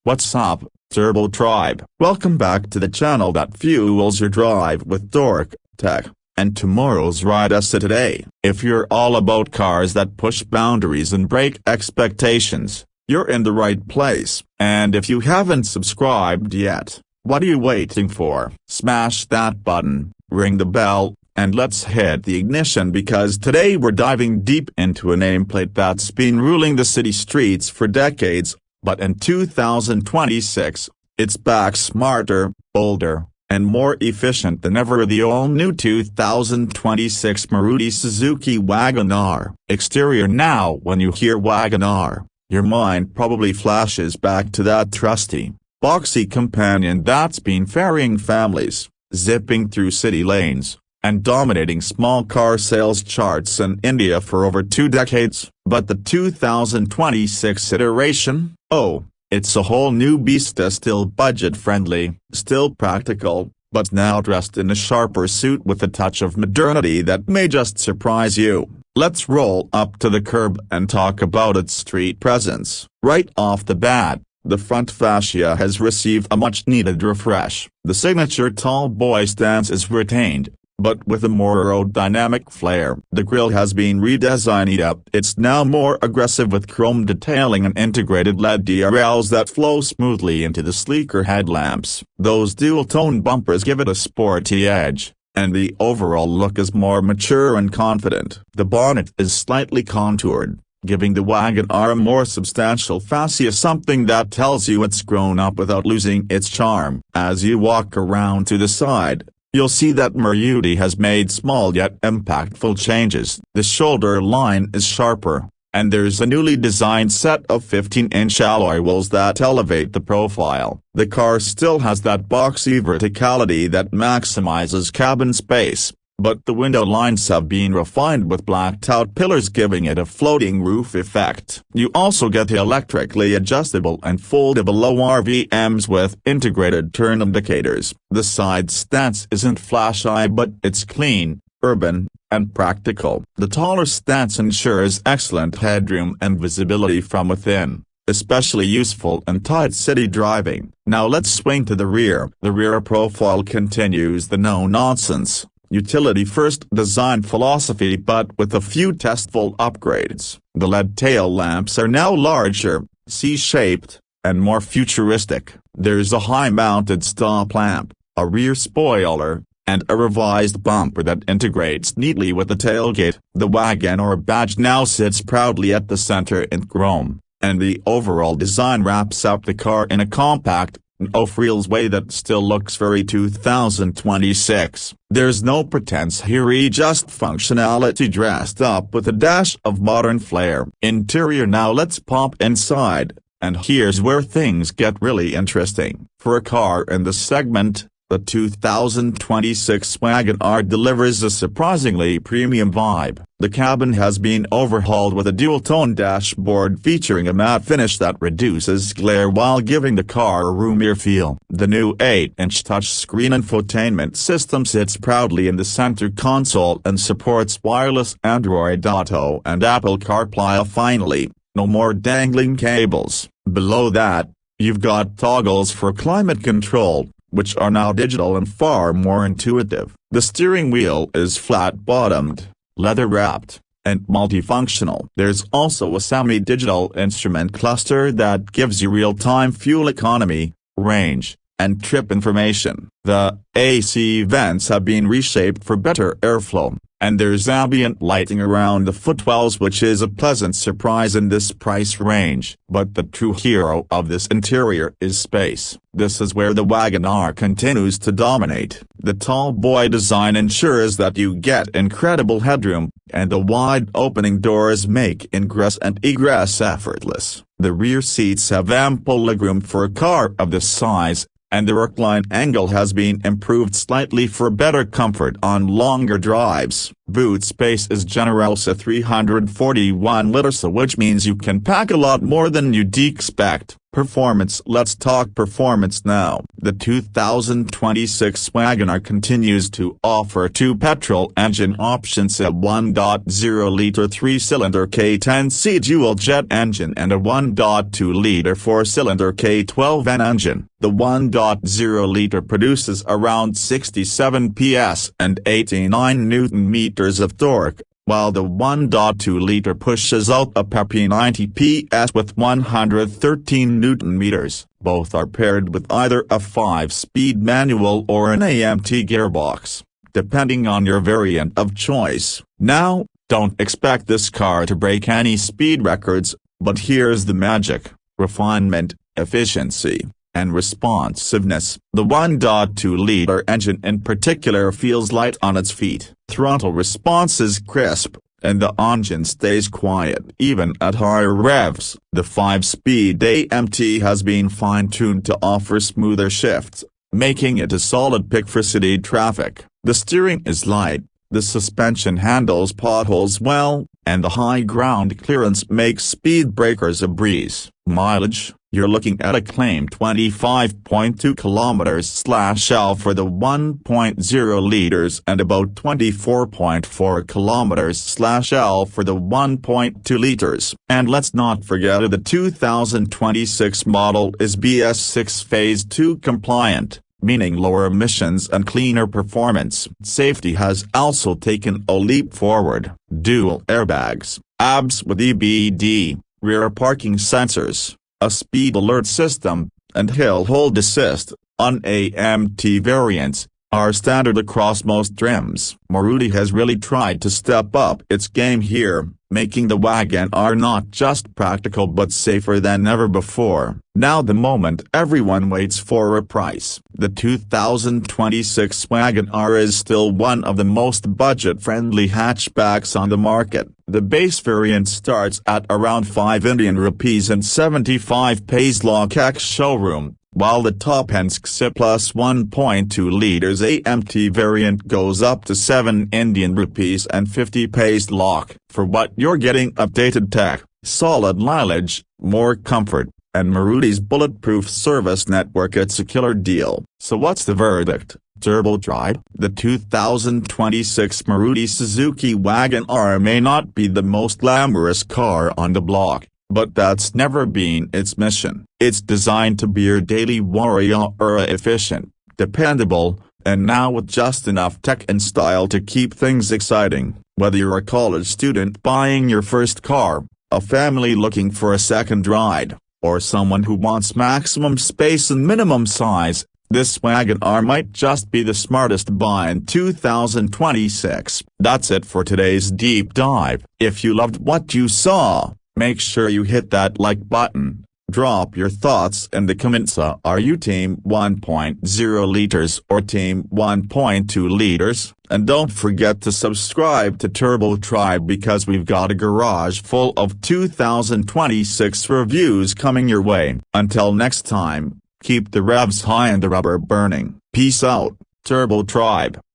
What's up, Turbo Tribe? Welcome back to the channel that fuels your drive with dork, tech, and tomorrow's ride us today. If you're all about cars that push boundaries and break expectations, you're in the right place. And if you haven't subscribed yet, what are you waiting for? Smash that button, ring the bell, and let's hit the ignition because today we're diving deep into a nameplate that's been ruling the city streets for decades. But in 2026, it's back smarter, bolder, and more efficient than ever. The all-new 2026 Maruti Suzuki Wagon R. Exterior. Now when you hear Wagon R, your mind probably flashes back to that trusty, boxy companion that's been ferrying families, zipping through city lanes, and dominating small car sales charts in India for over 2 decades. But the 2026 iteration? Oh, it's a whole new beast. Still budget-friendly, still practical, but now dressed in a sharper suit with a touch of modernity that may just surprise you. Let's roll up to the curb and talk about its street presence. Right off the bat, the front fascia has received a much-needed refresh. The signature tall boy stance is retained, but with a more aerodynamic flair. The grille has been redesigned. It's now more aggressive with chrome detailing and integrated LED DRLs that flow smoothly into the sleeker headlamps. Those dual-tone bumpers give it a sporty edge, and the overall look is more mature and confident. The bonnet is slightly contoured, giving the Wagon R a more substantial fascia, something that tells you it's grown up without losing its charm. As you walk around to the side, you'll see that Maruti has made small yet impactful changes. The shoulder line is sharper, and there's a newly designed set of 15-inch alloy wheels that elevate the profile. The car still has that boxy verticality that maximizes cabin space, but the window lines have been refined with blacked-out pillars, giving it a floating roof effect. You also get electrically adjustable and foldable low RVMs with integrated turn indicators. The side stance isn't flashy, but it's clean, urban, and practical. The taller stance ensures excellent headroom and visibility from within, especially useful in tight city driving. Now let's swing to the rear. The rear profile continues the no-nonsense, utility-first design philosophy, but with a few tasteful upgrades. The LED tail lamps are now larger, C-shaped, and more futuristic. There's a high-mounted stop lamp, a rear spoiler, and a revised bumper that integrates neatly with the tailgate. The Wagon R badge now sits proudly at the center in chrome, and the overall design wraps up the car in a compact, no-frills way that still looks very 2026. There's no pretense here, just functionality dressed up with a dash of modern flair. Interior. Now let's pop inside, and here's where things get really interesting. For a car in this segment, the 2026 Wagon R delivers a surprisingly premium vibe. The cabin has been overhauled with a dual-tone dashboard featuring a matte finish that reduces glare while giving the car a roomier feel. The new 8-inch touchscreen infotainment system sits proudly in the center console and supports wireless Android Auto and Apple CarPlay. Finally, no more dangling cables. Below that, you've got toggles for climate control, which are now digital and far more intuitive. The steering wheel is flat-bottomed, leather-wrapped, and multifunctional. There's also a semi-digital instrument cluster that gives you real-time fuel economy, range, and trip information. The AC vents have been reshaped for better airflow, and there's ambient lighting around the footwells, which is a pleasant surprise in this price range. But the true hero of this interior is space. This is where the Wagon R continues to dominate. The tall boy design ensures that you get incredible headroom, and the wide opening doors make ingress and egress effortless. The rear seats have ample legroom for a car of this size, and the recline angle has been improved slightly for better comfort on longer drives. Boot space is generous at 341 liters, which means you can pack a lot more than you'd expect. Performance. Let's talk performance now. The 2026 Wagon R continues to offer two petrol engine options: a 1.0-liter 3-cylinder K10C dual-jet engine and a 1.2-liter 4-cylinder K12N engine. The 1.0-liter produces around 67 PS and 89 Nm of torque, while the 1.2-liter pushes out a peppy 90 PS with 113 Nm. Both are paired with either a 5-speed manual or an AMT gearbox, depending on your variant of choice. Now, don't expect this car to break any speed records, but here's the magic: refinement, efficiency, and responsiveness. The 1.2-liter engine in particular feels light on its feet. Throttle response is crisp, and the engine stays quiet even at higher revs. The 5-speed AMT has been fine-tuned to offer smoother shifts, making it a solid pick for city traffic. The steering is light, the suspension handles potholes well, and the high ground clearance makes speed breakers a breeze. Mileage: you're looking at a claimed 25.2 km/L for the 1.0 liters and about 24.4 km/L for the 1.2 liters. And let's not forget the 2026 model is BS6 Phase 2 compliant, meaning lower emissions and cleaner performance. Safety has also taken a leap forward. Dual airbags, ABS with EBD, rear parking sensors, a speed alert system, and hill hold assist, on AMT variants, are standard across most trims. Maruti has really tried to step up its game here, making the Wagon R not just practical but safer than ever before. Now the moment everyone waits for: a price. The 2026 Wagon R is still one of the most budget-friendly hatchbacks on the market. The base variant starts at around 5 Indian rupees and 75 paise lakh ex-showroom, while the top-end XI plus 1.2 liters AMT variant goes up to 7 Indian rupees and 50 paise lakh. For what you're getting: updated tech, solid mileage, more comfort, and Maruti's bulletproof service network. It's a killer deal. So what's the verdict? Turbo drive? The 2026 Maruti Suzuki Wagon R may not be the most glamorous car on the block, but that's never been its mission. It's designed to be your daily warrior: efficient, dependable, and now with just enough tech and style to keep things exciting. Whether you're a college student buying your first car, a family looking for a second ride, or someone who wants maximum space and minimum size, this Wagon R might just be the smartest buy in 2026. That's it for today's deep dive. If you loved what you saw, make sure you hit that like button. Drop your thoughts in the comments. Are you team 1.0 liters or team 1.2 liters? And don't forget to subscribe to Turbo Tribe, because we've got a garage full of 2026 reviews coming your way. Until next time, keep the revs high and the rubber burning. Peace out, Turbo Tribe.